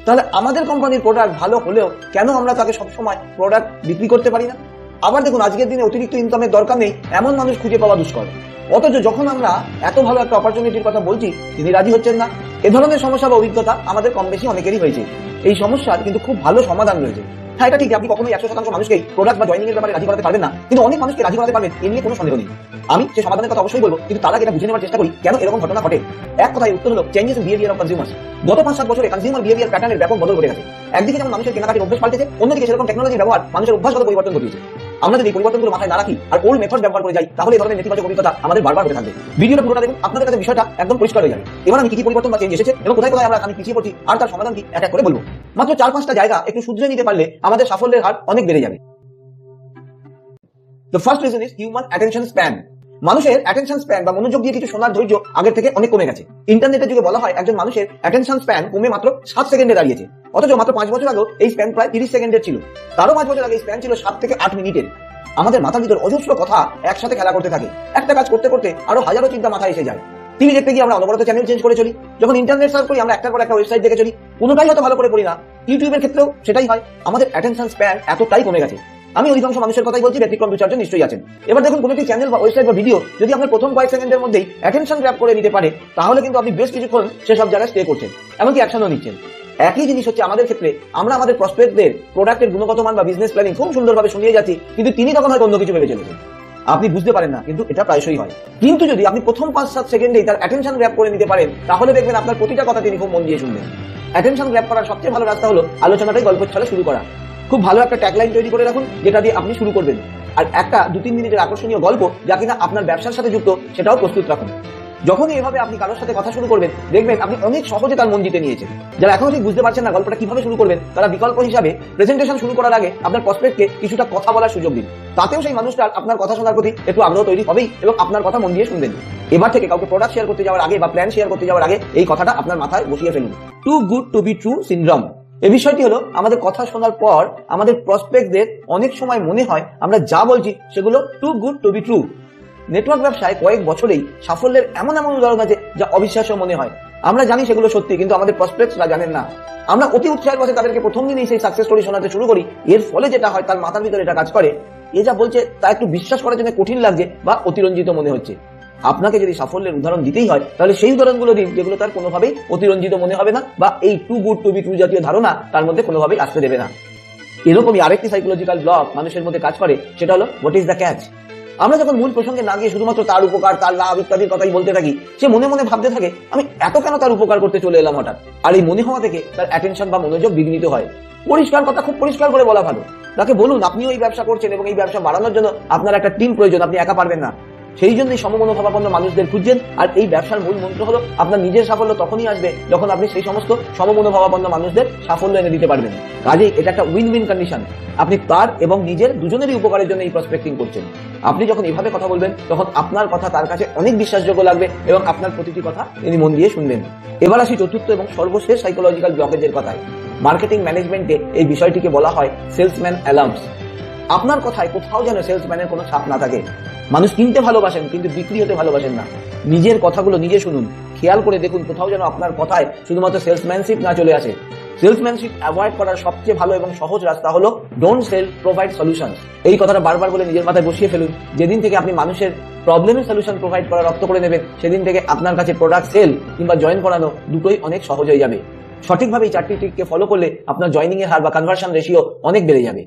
তাহলে আমাদের কোম্পানির প্রোডাক্ট ভালো হলেও কেন আমরা তাকে সবসময় প্রোডাক্ট বিক্রি করতে পারি না? আবার দেখুন, আজকের দিনে অতিরিক্ত ইনকামের দরকার নেই এমন মানুষ খুঁজে পাওয়া দুষ্কর। অথচ যখন আমরা এত ভালো একটা অপরচুনিটির কথা বলছি, তিনি রাজি হচ্ছেন না। এ ধরনের সমস্যা বা অভিজ্ঞতা আমাদের কম বেশি অনেকেরই হয়েছে। এই সমস্যার কিন্তু খুব ভালো সমাধান রয়েছে। হ্যাঁ, এটা ঠিক, আপনি কখনোই 100% মানুষকে প্রোডাক্ট বা জয়েনিং এর ব্যাপারে রাজি করাতে পারবেন না, কিন্তু অনেক মানুষকে রাজি করাতে পারবেন, এ নিয়ে কোনো সন্দেহ নেই। আমি সে সমাধানের কথা অবশ্যই বলবো, কিন্তু তার আগে এটা বুঝে নেওয়ার চেষ্টা করি কেন এরকম ঘটনা ঘটে। এক কথায় উত্তর হলো changes in behaviour of consumers. গত 5-7 বছরে কনজিউমার বিহেভিয়ার প্যাটার্নের ব্যাপক বদল ঘটে গেছে। একদিকে যেমন মানুষের কেনাকাটির অভ্যাস পাল্টেছে, অন্যদিকে সেরকম টেকনোলজির ব্যবহার মানুষের অভ্যাসগত পরিবর্তন ঘটিয়েছে। আমরা যদি এই পরিবর্তনগুলো মাথায় না রাখি আর ওল্ড মেথড ব্যবহার করে যাই, তাহলে এই ধরনের নেতিবাচক অভিজ্ঞতা আমাদের বারবার হতে থাকবে। ভিডিওটা পুরোটা দেখুন, আপনাদের কাছে বিষয়টা একদম পরিষ্কার হয়ে যাবে। এবার আমি কি পরিবর্তন বা চেঞ্জ এসেছে এবং কোথায় কোথায় আমি পিছিয়ে পড়ছি আর তার সমাধান কি এক এক করে বলবো। মাত্র 4-5টা জায়গা একটু শুধরে নিতে পারলে আমাদের সাফল্যের হার অনেক বেড়ে যাবে। The first reason is human attention span. মানুষের অ্যাটেনশন স্প্যান বা মনোযোগ দিয়ে কিছু শোনার ধৈর্য আগের থেকে অনেক কমে গেছে। ইন্টারনেটের যুগে বলা হয় একজন মানুষের অ্যাটেনশন স্প্যান কমে মাত্র 7 সেকেন্ডে দাঁড়িয়েছে, অথচ মাত্র 5 বছর আগে এই স্প্যান প্রায় 30 সেকেন্ডের ছিল। তারও 5 বছর আগে এই স্প্যান ছিল 7 থেকে 8 মিনিটের। আমাদের মাথার ভিতর অজস্র কথা একসাথে খেলা করতে থাকে। একটা কাজ করতে করতে আরো হাজারো চিন্তা মাথায় এসে যায়। টিভি দেখতে গিয়ে আমরা অনবরত চ্যানেল চেঞ্জ করে চলি। যখন ইন্টারনেট সার্চ করি আমরা একটার পর একটা ওয়েবসাইট দেখে চলি, কোনোটাই হয়তো ভালো করে পড়ি না। ইউটিউবের ক্ষেত্রেও সেটাই হয়। আমাদের অ্যাটেনশন স্প্যান এতটাই কমে গেছে। আমি অধিকাংশ মানুষের কথাই বলছি, ব্যতিক্রম 2-4 জন নিশ্চয়ই আছেন। এবার দেখুন, কোনো একটি চ্যানেল বা ওয়েবসাইট বা ভিডিও যদি আপনার প্রথম কয়েক সেকেন্ডের মধ্যেই অ্যাটেনশন গ্র্যাব করে নিতে পারে, তাহলে কিন্তু আপনি বেশ কিছুক্ষণ সেসব জায়গায় স্টে করছেন, এমনকি অ্যাকশনও নিচ্ছেন। একই জিনিস হচ্ছে আমাদের ক্ষেত্রে। আমরা আমাদের প্রসপেক্টদের প্রোডাক্টের গুণগত মান বা বিজনেস প্ল্যানিং খুব সুন্দরভাবে শুনিয়ে যাচ্ছি, কিন্তু তিনি তখন হয়তো অন্য কিছু ভেবে চলেছেন। আপনি বুঝতে পারেন না, কিন্তু এটা প্রায়শই হয়। কিন্তু যদি আপনি প্রথম 5-7 সেকেন্ডেই তার অ্যাটেনশন গ্র্যাব করে নিতে পারেন, তাহলে দেখবেন আপনার প্রতিটা কথা তিনি খুব মন দিয়ে শুনবেন। অ্যাটেনশন গ্র্যাব করার সবচেয়ে ভালো রাস্তা হলো আলোচনাটাই গল্পের ছলে শুরু করা। খুব ভালো একটা ট্যাগলাইন তৈরি করে রাখুন, যেটা দিয়ে আপনি শুরু করবেন। আর একটা 2-3 মিনিটের আকর্ষণীয় গল্প যা কিনা আপনার ব্যবসার সাথে যুক্ত, সেটাও প্রস্তুত রাখুন। যখনই এভাবে আপনি কারোর সাথে কথা শুরু করবেন, দেখবেন আপনি অনেক সহজে তার মন জিতে নিয়েছেন। যারা এখনো ঠিক বুঝতে পারছেন না গল্পটা কিভাবে শুরু করবেন, তারা বিকল্প হিসাবে প্রেজেন্টেশন শুরু করার আগে আপনার প্রসপেক্টকে কিছুটা কথা বলার সুযোগ দিন। তাতেও সেই মানুষটার আপনার কথা শোনার প্রতি একটু আগ্রহ তৈরি হবেই এবং আপনার কথা মন দিয়ে শুনবেন। এবার থেকে কাউকে প্রোডাক্ট শেয়ার করতে যাওয়ার আগে বা প্ল্যান শেয়ার করতে যাওয়ার আগে এই কথাটা আপনার মাথায় বসিয়ে ফেলুন। Too good to be true syndrome. এই বিষয়টি হলো, আমাদের কথা শোনার পর আমাদের প্রসপেক্টদের অনেক সময় মনে হয় আমরা যা বলছি সেগুলো too good to be true. Network ব্যবসায় কয়েক বছরেই সাফল্যের এমন এমন উদাহরণ আছে যা অবিশ্বাস্য মনে হয়। আমরা জানি সেগুলো সত্যি, কিন্তু আমাদের প্রসপেক্টসরা জানেন না। আমরা অতি উৎসাহের বসে তাদেরকে প্রথম দিনেই সেই সাকসেস স্টোরি শোনাতে শুরু করি। এর ফলে যেটা হয়, তার মাথার ভিতরে এটা কাজ করে, এ যা বলছে তা একটু বিশ্বাস করার জন্য কঠিন লাগছে বা অতিরঞ্জিত মনে হচ্ছে। আপনাকে যদি সাফল্যের উদাহরণ দিতেই হয়, তাহলে সেই উদাহরণগুলো দিন যেগুলো তার কোনোভাবেই অতিরঞ্জিত মনে হবে না বা এই too good to be true জাতীয় ধারণা তার মধ্যে কোনোভাবেই আসতে দেবে না। এরকমই আরেকটি সাইকোলজিক্যাল ব্লক মানুষের মধ্যে কাজ করে, সেটা হলো হোয়াট ইজ দ্য ক্যাচ। আমরা যখন মূল প্রসঙ্গে না গিয়ে শুধুমাত্র তার উপকার, তার লাভ ইত্যাদির কথাই বলতে থাকি, সে মনে মনে ভাবতে থাকে আমি এত কেন তার উপকার করতে চলে এলাম হঠাৎ। আর এই মনে হওয়া থেকে তার অ্যাটেনশন বা মনোযোগ বিঘ্নিত হয়। পরিষ্কার কথা খুব পরিষ্কার করে বলা ভালো। তাকে বলুন আপনিও এই ব্যবসা করছেন এবং এই ব্যবসা বাড়ানোর জন্য আপনার একটা টিম প্রয়োজন, আপনি একা পারবেন না। সেই জন্যই সমমনোভাবাপন্ন মানুষদের খুঁজছেন। আর এই ব্যবসার মূল মন্ত্র হলো, আপনার নিজের সাফল্য তখনই আসবে যখন আপনি সেই সমস্ত সমমনোভাবাপন্ন মানুষদের সাফল্য এনে দিতে পারবেন। কাজেই এটা একটা উইন উইন কন্ডিশন। আপনি তার এবং নিজের দুজনেরই উপকারের জন্য এই প্রসপেক্টিং করছেন। আপনি যখন এভাবে কথা বলবেন, তখন আপনার কথা তার কাছে অনেক বিশ্বাসযোগ্য লাগবে এবং আপনার প্রতিটি কথা তিনি মন দিয়ে শুনবেন। এবার আসি চতুর্থ এবং সর্বশেষ সাইকোলজিক্যাল ব্লকেজের কথায়। মার্কেটিং ম্যানেজমেন্টে এই বিষয়টিকে বলা হয় সেলসম্যান অ্যালার্মস। আপনার কথায় কোথাও যেন সেলসম্যানের কোনো ছাপ না থাকে। মানুষ কিনতে ভালোবাসেন, কিন্তু বিক্রি হতে ভালোবাসেন না। নিজের কথাগুলো নিজে শুনুন, খেয়াল করে দেখুন কোথাও যেন আপনার কথায় শুধুমাত্র সেলসম্যানশিপ না চলে আসে। সেলসম্যানশিপ অ্যাভয়েড করার সবচেয়ে ভালো এবং সহজ রাস্তা হলো ডোন্ট সেল, প্রোভাইড সলিউশন। এই কথাটা বারবার বলে নিজের মাথায় বসিয়ে ফেলুন। যেদিন থেকে আপনি মানুষের প্রবলেমের সলিউশন প্রোভাইড করা রপ্ত করে নেবেন, সেদিন থেকে আপনার কাছে প্রোডাক্ট সেল কিংবা জয়েন করানো দুটোই অনেক সহজ হয়ে যাবে। সঠিকভাবে এই 4টি ট্রিককে ফলো করলে আপনার জয়নিং এর হার বা কনভার্সন রেশিও অনেক বেড়ে যাবে।